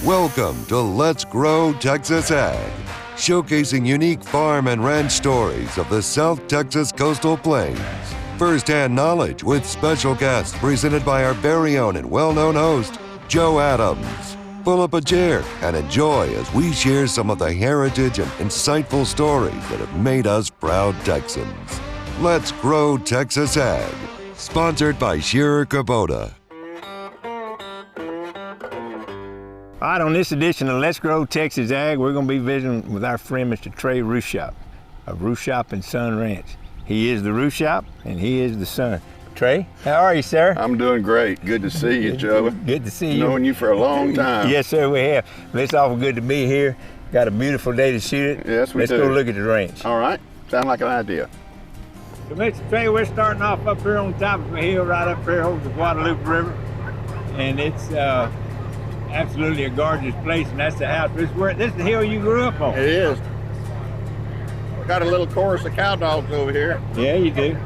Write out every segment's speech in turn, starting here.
Welcome to Let's Grow Texas Ag, showcasing unique farm and ranch stories of the South Texas coastal plains. First-hand knowledge with special guests presented by our very own and well-known host, Joe Adams. Pull up a chair and enjoy as we share some of the heritage and insightful stories that have made us proud Texans. Let's Grow Texas Ag, sponsored by Shearer Kubota. All right, on this edition of Let's Grow Texas Ag, we're going to be visiting with our friend, Mr. Trey Ruschhaupt of Ruschhaupt and Son Ranch. He is the Ruschhaupt, and he is the son. Trey, how are you, sir? I'm doing great. Good to see you, Joe. Good to see you. Known you for a long time. Yes, sir, we have. It's awful good to be here. Got a beautiful day to shoot it. Yes, we do. Let's go look at the ranch. All right. Sound like an idea. So, Mr. Trey, we're starting off up here on top of a hill right up here over the Guadalupe River. And it's absolutely a gorgeous place, and that's the house. This is the hill you grew up on. It is. Got a little chorus of cow dogs over here. Yeah, you do.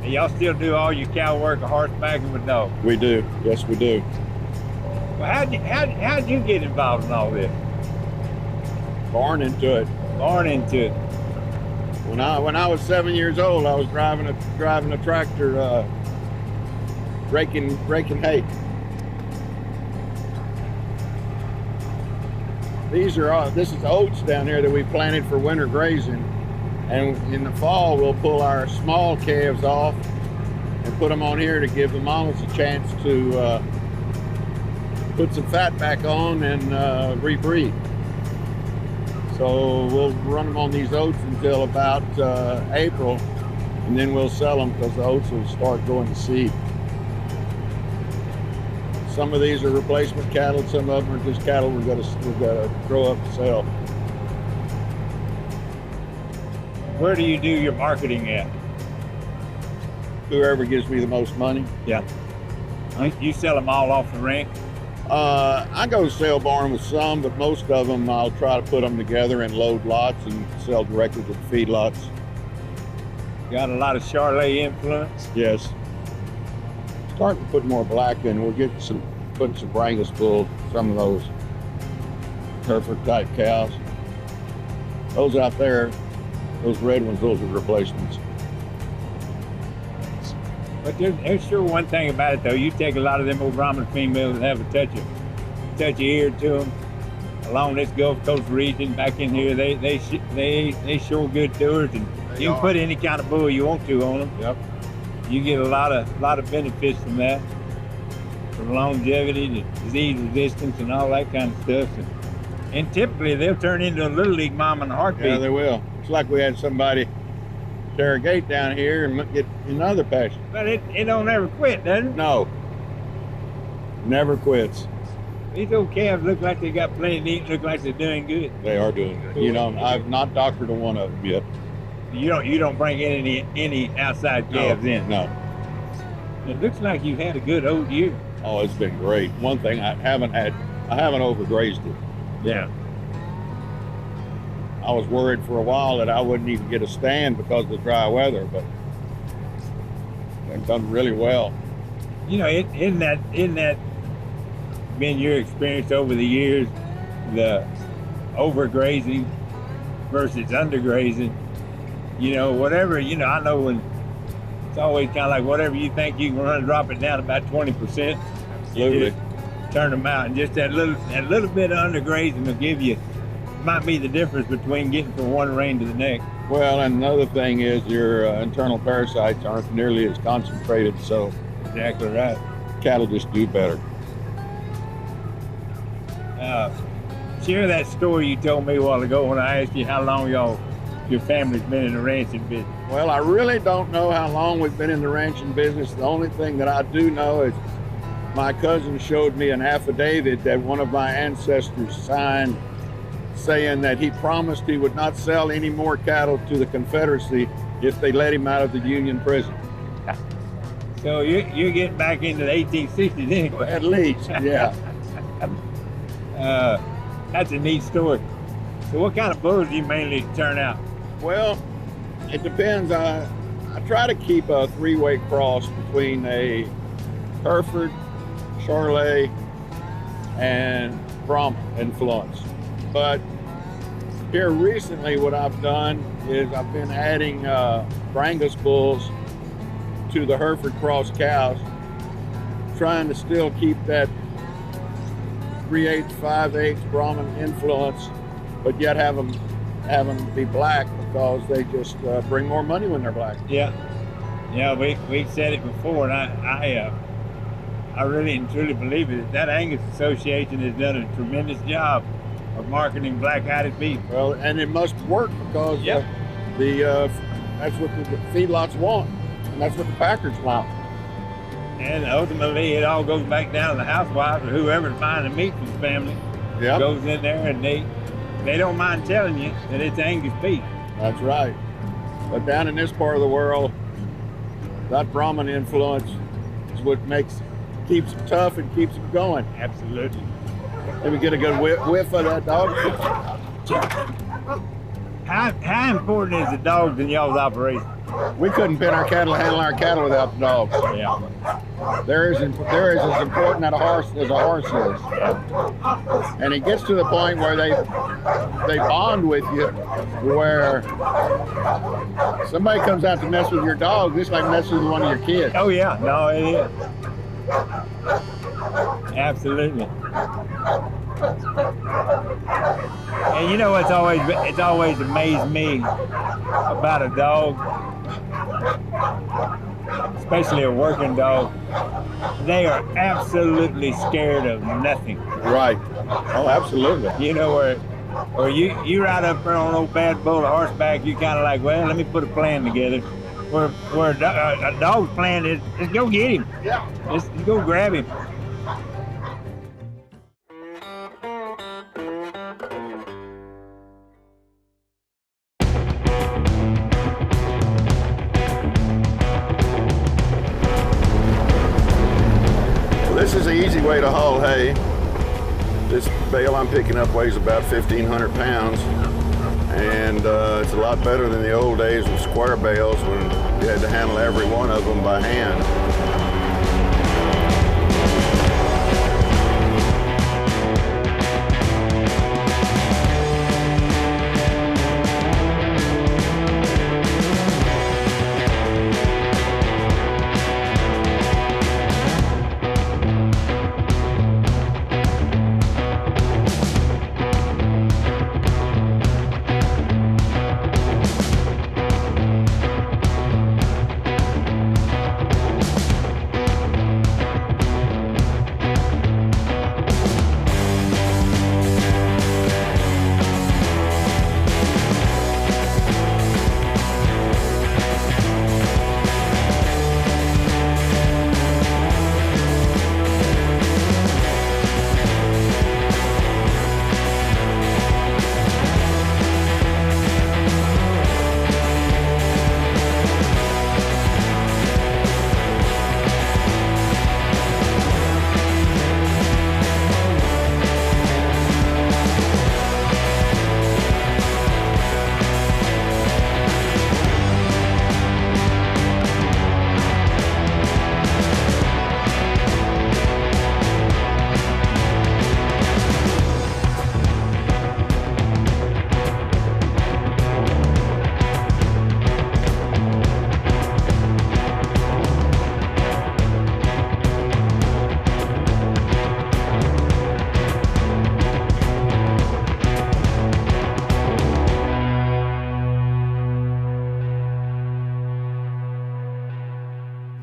And y'all still do all your cow work of horseback and with dogs. We do. Yes, we do. Well, how'd you get involved in all this? Born into it. Born into it. When I was 7 years old, I was driving a tractor, raking hay. This is oats down here that we planted for winter grazing. And in the fall, we'll pull our small calves off and put them on here to give the mamas a chance to put some fat back on and rebreed. So we'll run them on these oats until about April, and then we'll sell them because the oats will start going to seed. Some of these are replacement cattle, some of them are just cattle we've got to grow up to sell. Where do you do your marketing at? Whoever gives me the most money. Yeah. You sell them all off the ranch? I go sale barn with some, but most of them I'll try to put them together and load lots and sell directly to the feedlots. Got a lot of Charolais influence? Yes. Starting to put more black in. We're getting putting some Brangus bull, some of those Hereford type cows. Those out there, those red ones, those are replacements. But there's sure one thing about it though. You take a lot of them old Brahman females that have a touch of ear to them along this Gulf Coast region back in here. They sure good doers, and you can put any kind of bull you want to on them. Yep. You get a lot of benefits from that, from longevity to disease resistance and all that kind of stuff. And typically they'll turn into a little league mama in a heartbeat. Yeah, they will. It's like we had somebody tear a gate down here and get another pasture. But it don't ever quit, does it? No. Never quits. These old calves look like they got plenty to eat, look like they're doing good. They are doing good. You know, I've not doctored one of them yet. You don't bring any outside calves in? No. It looks like you've had a good old year. Oh, it's been great. One thing I haven't overgrazed it. Yeah. I was worried for a while that I wouldn't even get a stand because of the dry weather, but they've done really well. You know, isn't that been your experience over the years, the overgrazing versus undergrazing? You know, whatever, I know when it's always kind of like whatever you think you can run, drop it down about 20%. Absolutely. Turn them out, and just that little bit of undergrazing will give you, might be the difference between getting from one rain to the next. Well, and another thing is your internal parasites aren't nearly as concentrated, so Exactly right. Cattle just do better. Share that story you told me a while ago when I asked you how long your family's been in the ranching business. Well, I really don't know how long we've been in the ranching business. The only thing that I do know is my cousin showed me an affidavit that one of my ancestors signed saying that he promised he would not sell any more cattle to the Confederacy if they let him out of the Union prison. So you're getting back into the 1860s anyway. At least, yeah. That's a neat story. So what kind of bulls do you mainly turn out? Well, it depends. I try to keep a three-way cross between a Hereford, Charolais, and Brahman influence. But here recently, what I've done is I've been adding Brangus bulls to the Hereford Cross cows, trying to still keep that 3/8, 5/8 Brahman influence, but yet have them be black, because they just bring more money when they're black. Yeah, we said it before, and I really and truly believe it. That Angus Association has done a tremendous job of marketing black-hided beef. Well, and it must work, because Yep. that's what the feedlots want, and that's what the packers want. And ultimately, it all goes back down to the housewives or whoever's buying the meat for the family. Yep. Goes in there, and they don't mind telling you that it's Angus beef. That's right. But down in this part of the world, that Brahman influence is what keeps them tough and keeps them going. Absolutely. Let me get a good whiff of that dog. How important is the dogs in y'all's operation? We couldn't pin our cattle, handle our cattle without the dogs. Yeah. They're as important as a horse is. And it gets to the point where they bond with you, where somebody comes out to mess with your dog, just like messing with one of your kids. Oh yeah, no, it is. Absolutely. And you know what's always amazed me about a dog, especially a working dog, they are absolutely scared of nothing. Right. Oh, absolutely. You know, where you ride up there on an old bad bull or horseback, you kind of like, well, let me put a plan together. Where a dog's plan is, just go get him. Yeah. Just go grab him. This is the easy way to haul hay. This bale I'm picking up weighs about 1,500 pounds, and it's a lot better than the old days with square bales when you had to handle every one of them by hand.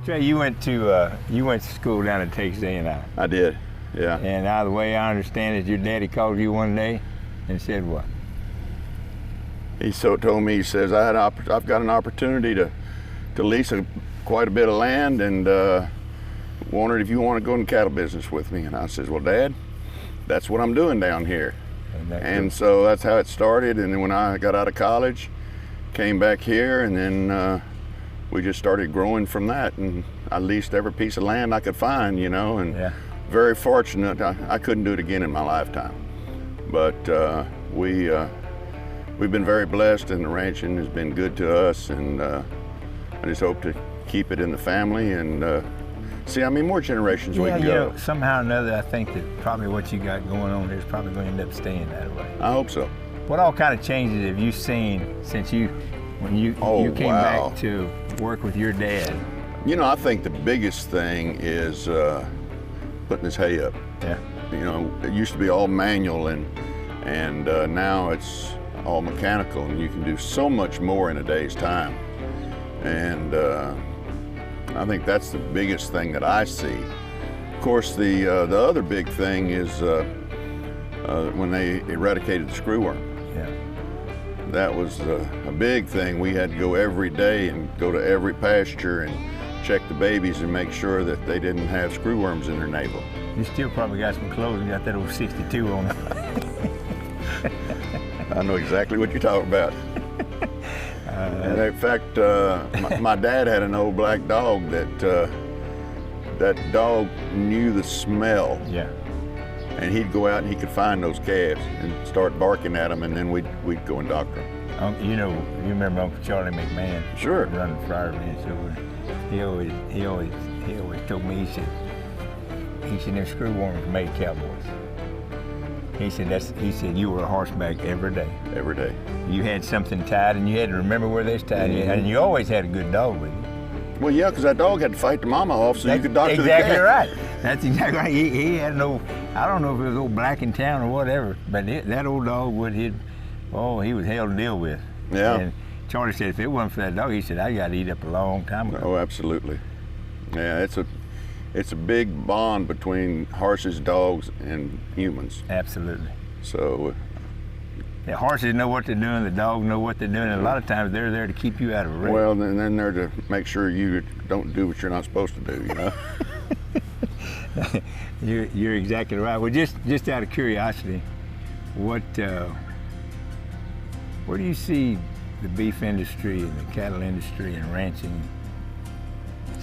Trey, you went to school down at Texas A&I. I did, yeah. And now the way I understand it, your daddy called you one day and said what? He told me, he says, I've got an opportunity to lease quite a bit of land, and wondered if you want to go in the cattle business with me. And I says, well, Dad, that's what I'm doing down here. And so that's how it started. And then when I got out of college, came back here, and then we just started growing from that. And I leased every piece of land I could find, you know, and very fortunate. I couldn't do it again in my lifetime. But we've been very blessed, and the ranching has been good to us, and I just hope to keep it in the family and see how many more generations we Yeah, can you go. know, somehow or another, I think that probably what you got going on here is probably going to end up staying that way. I hope so. What all kind of changes have you seen since when you came wow. back to work with your dad? You know, I think the biggest thing is putting this hay up. Yeah. You know, it used to be all manual, and now it's all mechanical, and you can do so much more in a day's time. And I think that's the biggest thing that I see. Of course, the other big thing is when they eradicated the screwworm. Yeah. That was a big thing. We had to go every day and go to every pasture and check the babies and make sure that they didn't have screwworms in their navel. You still probably got some clothes and got that old 62 on it. I know exactly what you're talking about. And in fact, my dad had an old black dog that dog knew the smell. Yeah. And he'd go out and he could find those calves and start barking at them, and then we'd go and doctor them. You know, you remember Uncle Charlie McMahon? Sure. Running the Friar Ranch over. He always told me, he said them screwworms made cowboys. He said you were a horseback every day. Every day. You had something tied, and you had to remember where they was tied, and you always had a good dog with you. Well, yeah, because that dog had to fight the mama off so you could doctor the exactly calf. right. That's exactly right. He had no, I don't know if it was old Black in Town or whatever, but that old dog he was hell to deal with. Yeah. And Charlie said if it wasn't for that dog, he said I got to eat up a long time ago. Oh, absolutely. Yeah, it's a big bond between horses, dogs, and humans. Absolutely. So. The horses know what they're doing, the dogs know what they're doing, and a lot of times they're there to keep you out of a wreck. Well, then they're there to make sure you don't do what you're not supposed to do, you know? You're exactly right. Well, just out of curiosity, where do you see the beef industry and the cattle industry and ranching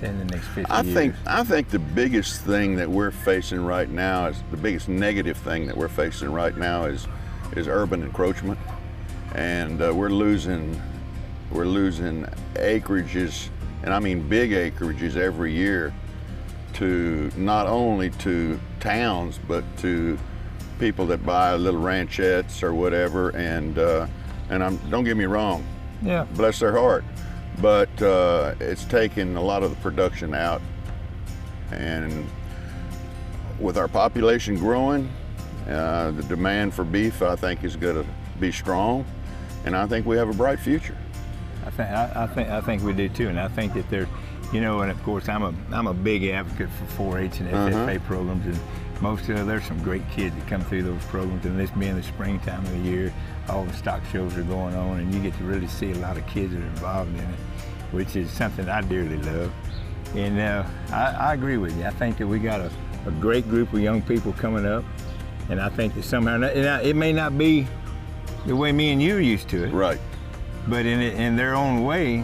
in the next 50 years? I think the biggest thing that we're facing right now is the biggest negative thing that we're facing right now is urban encroachment, and we're losing acreages, and I mean big acreages every year, to not only to towns but to people that buy little ranchettes or whatever, and don't get me wrong, yeah, bless their heart, but it's taken a lot of the production out, and with our population growing, the demand for beef, I think, is going to be strong, and I think we have a bright future. I think we do too, and I think that there's, you know, and of course I'm a big advocate for 4-H and FFA programs, and there's some great kids that come through those programs, and this being the springtime of the year, all the stock shows are going on, and you get to really see a lot of kids that are involved in it, which is something I dearly love. And I agree with you. I think that we got a great group of young people coming up. And I think that somehow, it may not be the way me and you are used to it. Right. But in their own way,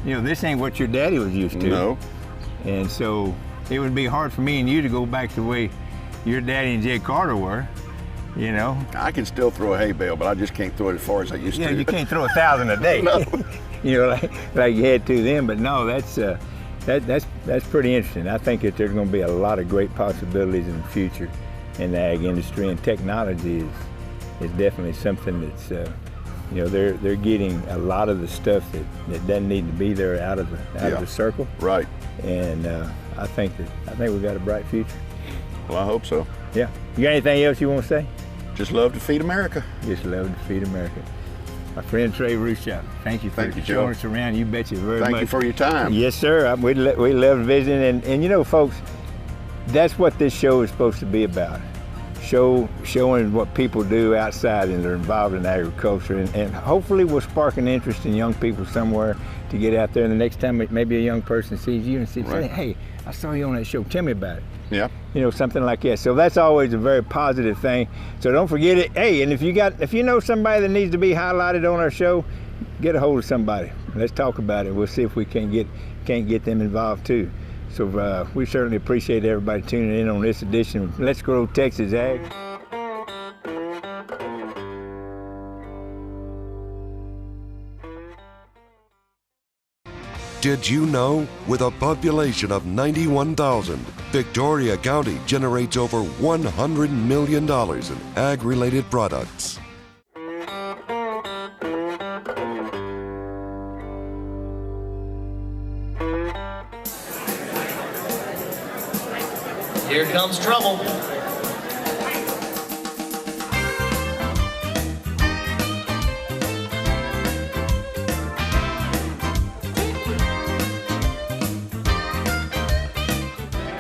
you know, this ain't what your daddy was used to. No. And so it would be hard for me and you to go back to the way your daddy and Jay Carter were, you know. I can still throw a hay bale, but I just can't throw it as far as I used to. Yeah, you can't throw 1,000 a day. No. You know, like you had to then. But no, that's pretty interesting. I think that there's going to be a lot of great possibilities in the future in the ag industry, and technology is definitely something that's, you know, they're getting a lot of the stuff that doesn't need to be there out of the circle. Right. And I think we've got a bright future. Well, I hope so. Yeah. You got anything else you want to say? Just love to feed America. Just love to feed America. My friend Trey Ruschhaupt, thank you for Joe. showing us around. You bet you very much. Thank you for your time. Yes, sir. We love visiting, and you know, folks, that's what this show is supposed to be about. Showing what people do outside and they're involved in agriculture, and hopefully we'll spark an interest in young people somewhere to get out there, and the next time maybe a young person sees you and says, Right. Hey, I saw you on that show, tell me about it. Yeah. You know, something like that. So that's always a very positive thing. So don't forget it. Hey, and if you know somebody that needs to be highlighted on our show, get a hold of somebody. Let's talk about it. We'll see if we can't get them involved too. So we certainly appreciate everybody tuning in on this edition of Let's Grow Texas Ag. Did you know? With a population of 91,000, Victoria County generates over $100 million in ag-related products. Here comes trouble.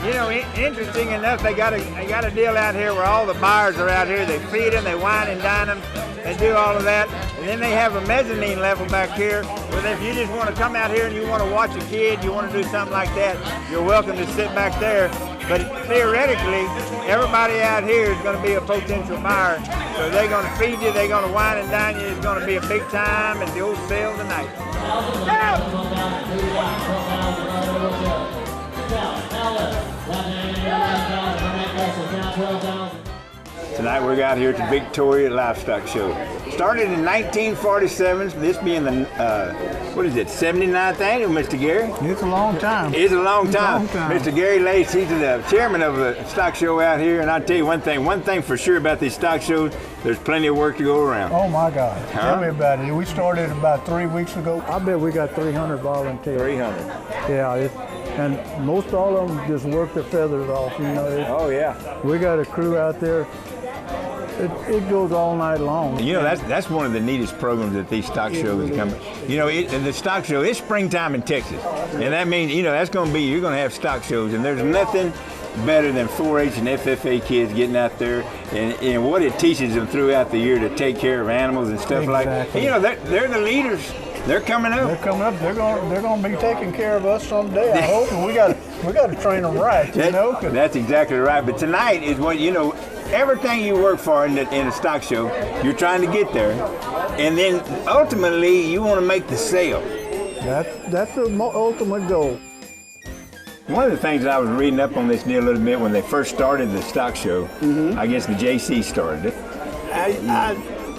You know, interesting enough, they got a deal out here where all the buyers are out here. They feed them, they wine and dine them, they do all of that. And then they have a mezzanine level back here where if you just want to come out here and you want to watch a kid, you want to do something like that, you're welcome to sit back there. But theoretically, everybody out here is going to be a potential buyer. So they're going to feed you, they're going to wine and dine you. It's going to be a big time at the old sale tonight. Tonight we're out here at the Victoria Livestock Show. Started in 1947, this being the, 79th annual, Mr. Gary? It's a long time. It's a long time. It's a long time. Mr. Gary Lace, he's the chairman of the stock show out here, and I'll tell you one thing for sure about these stock shows, there's plenty of work to go around. Oh my God. Tell me about it. We started about 3 weeks ago. I bet we got 300 volunteers. 300. Yeah, and most all of them just work their feathers off, you know. Oh yeah. We got a crew out there. It goes all night long. You know, that's one of the neatest programs that these stock shows come. You know, the stock show, it's springtime in Texas. And that means, you know, you're going to have stock shows. And there's nothing better than 4-H and FFA kids getting out there and what it teaches them throughout the year to take care of animals and stuff like that. You know, they're the leaders. They're coming up. They're coming up. They're going to be taking care of us someday, I hope. And we got to train them right, you know. That's exactly right. But tonight is what, you know, everything you work for in a stock show, you're trying to get there. And then ultimately, you want to make the sale. That's the ultimate goal. One of the things that I was reading up on this deal a little bit when they first started the stock show, I guess the JC started it.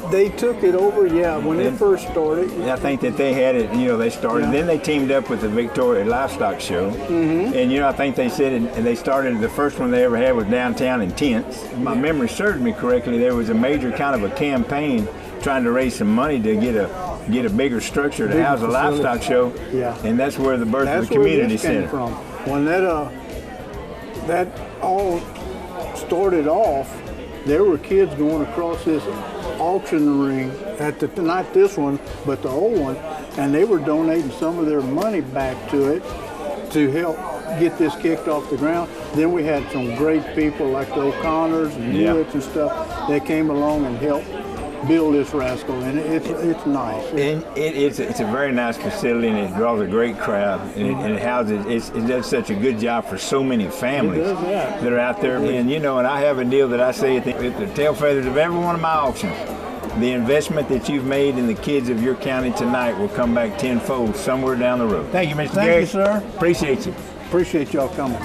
They took it over, when it first started. I think that they had it, you know, they started. Then they teamed up with the Victoria Livestock Show. And, you know, I think they said and they started, the first one they ever had was downtown in tents. If my memory serves me correctly, there was a major kind of a campaign trying to raise some money to get a bigger structure to house a livestock show. Yeah. And that's where the birth of the community center came from. When that all started off, there were kids going across this auction ring at not this one, but the old one, and they were donating some of their money back to it to help get this kicked off the ground. Then we had some great people like the O'Connors and Hewitts and stuff that came along and helped build this rascal, and it's nice. And it's a very nice facility, and it draws a great crowd, and it houses. It does such a good job for so many families that are out there. And you know, and I have a deal that I say at the tail feathers of every one of my auctions. The investment that you've made in the kids of your county tonight will come back tenfold somewhere down the road. Thank you, Mr. Gary. Thank you, sir. Appreciate you. Appreciate y'all coming.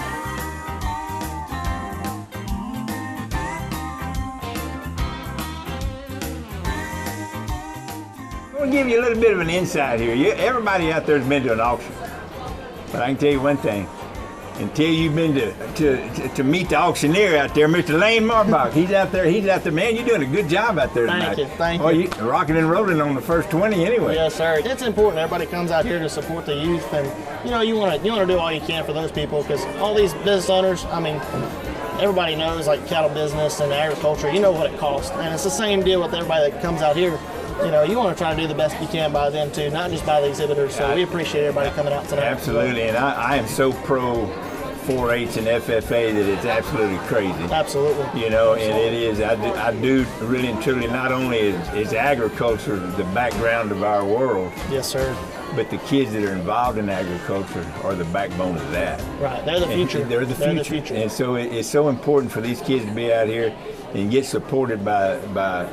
I'm going to give you a little bit of an insight here. Everybody out there has been to an auction. But I can tell you one thing. Until you've been to meet the auctioneer out there, Mr. Lane Marbach. He's out there. Man, you're doing a good job out there tonight. Thank you. You're rocking and rolling on the first 20 anyway. Yes, sir. It's important everybody comes out here to support the youth, and you know you want to do all you can for those people, because all these business owners, I mean, everybody knows like cattle business and agriculture. You know what it costs, and it's the same deal with everybody that comes out here. You know, you want to try to do the best you can by them too, not just by the exhibitors. So we appreciate everybody coming out tonight. Absolutely, and I am so pro 4-H and FFA that it's absolutely crazy. Absolutely. You know, and it is. I do really and truly. Not only is agriculture the background of our world. Yes, sir. But the kids that are involved in agriculture are the backbone of that. Right, they're the future. They're the future. And so it's so important for these kids to be out here and get supported by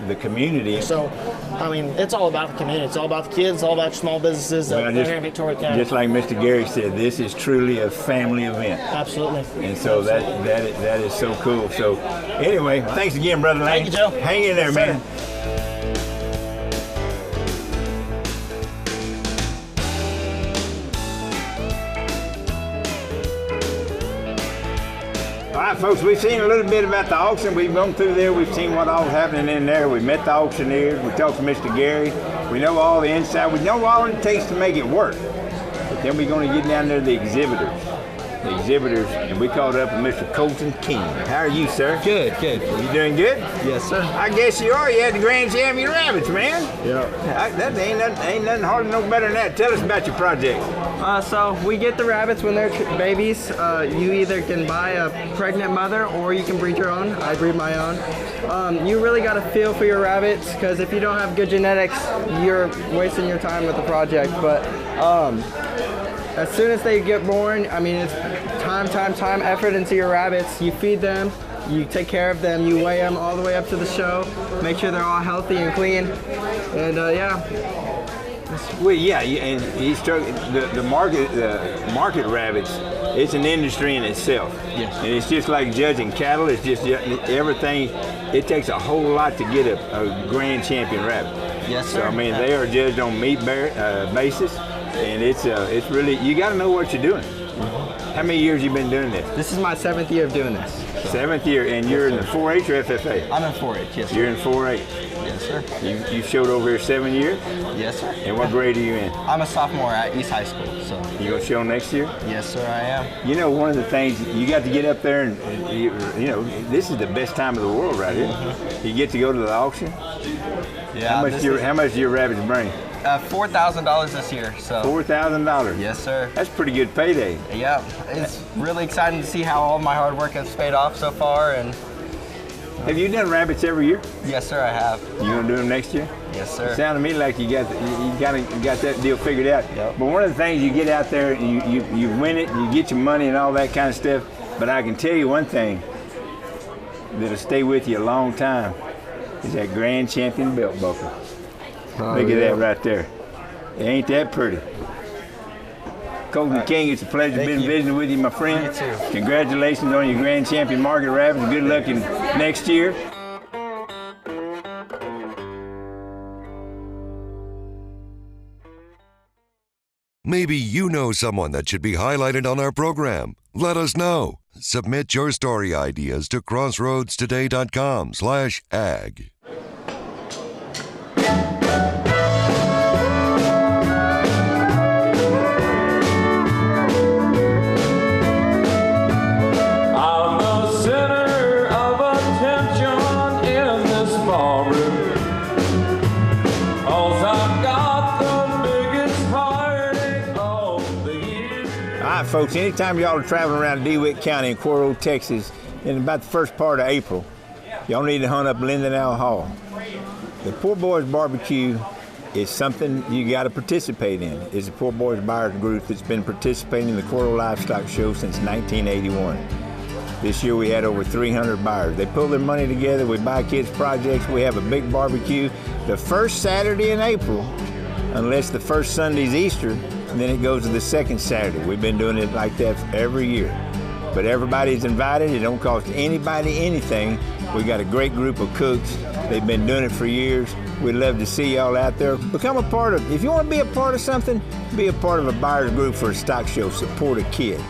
the community. So, I mean, it's all about the community. It's all about the kids. It's all about small businesses that are here in Victoria County. Just like Mr. Gary said, this is truly a family event. Absolutely. And so that is so cool. So anyway, thanks again, Brother Lane. Thank you, Joe. Hang in there, man. All right, folks, we've seen a little bit about the auction. We've gone through there. We've seen what all's happening in there. We met the auctioneers. We talked to Mr. Gary. We know all the inside. We know all it takes to make it work. But then we're going to get down there to the exhibitors. And we called up with Mr. Colton King. How are you, sir? Good. You doing good? Yes, sir. I guess you are. You had the Grand Champion Rabbits, man. Yeah. That ain't nothing hardly no better than that. Tell us about your project. So we get the rabbits when they're babies. You either can buy a pregnant mother or you can breed your own. I breed my own. You really got to feel for your rabbits, because if you don't have good genetics, you're wasting your time with the project. But as soon as they get born, I mean, it's time, effort into your rabbits. You feed them, you take care of them, you weigh them all the way up to the show, make sure they're all healthy and clean, and yeah. Well, yeah, and he's the market rabbits. It's an industry in itself. Yes. And it's just like judging cattle. It's just everything. It takes a whole lot to get a Grand Champion rabbit. Yes, sir. So I mean, they are judged on meat basis, and it's really, you got to know what you're doing. How many years you been doing this? This is my 7th year of doing this. So. 7th year, and you're in the 4-H or FFA? I'm in 4-H, yes, sir. You're in 4-H. Yes, sir. You showed over here 7 years? Yes, sir. And what grade are you in? I'm a sophomore at East High School, so. You gonna show next year? Yes, sir, I am. You know, one of the things, you got to get up there and you know, this is the best time of the world right here. You get to go to the auction. Yeah. How much do your rabbits bring? $4,000 this year, so. $4,000? Yes, sir. That's pretty good payday. Yeah, it's really exciting to see how all my hard work has paid off so far. And have you done rabbits every year? yes, sir, I have. You gonna do them next year? Yes, sir. It sounded to me like you got that deal figured out. Yep. But one of the things, you get out there, you win it, you get your money and all that kind of stuff. But I can tell you one thing that'll stay with you a long time is that Grand Champion belt buckle. Look at that right there. Ain't that pretty? Colton King, it's a pleasure being visiting with you, my friend. You too. Congratulations on your Grand Champion Market Rabbits. Good luck in next year. Maybe you know someone that should be highlighted on our program. Let us know. Submit your story ideas to crossroadstoday.com/ag. Folks, anytime y'all are traveling around DeWitt County in Cuero, Texas, in about the first part of April, y'all need to hunt up Lindenau Hall. The Poor Boys Barbecue is something you got to participate in. It's a Poor Boys Buyers group that's been participating in the Cuero Livestock Show since 1981. This year we had over 300 buyers. They pull their money together, we buy kids projects, we have a big barbecue the first Saturday in April, unless the first Sunday's Easter, and then it goes to the second Saturday. We've been doing it like that every year. But everybody's invited. It don't cost anybody anything. We got a great group of cooks. They've been doing it for years. We'd love to see y'all out there. Become a part of, if you want to be a part of something, be a part of a buyer's group for a stock show. Support a kid.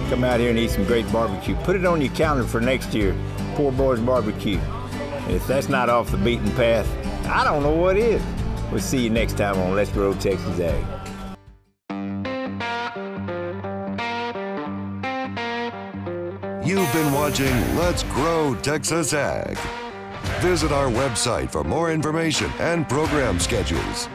Come out here and eat some great barbecue. Put it on your calendar for next year, Poor Boys Barbecue. And if that's not off the beaten path, I don't know what is. We'll see you next time on Let's Grow Texas Ag. You've been watching Let's Grow Texas Ag. Visit our website for more information and program schedules.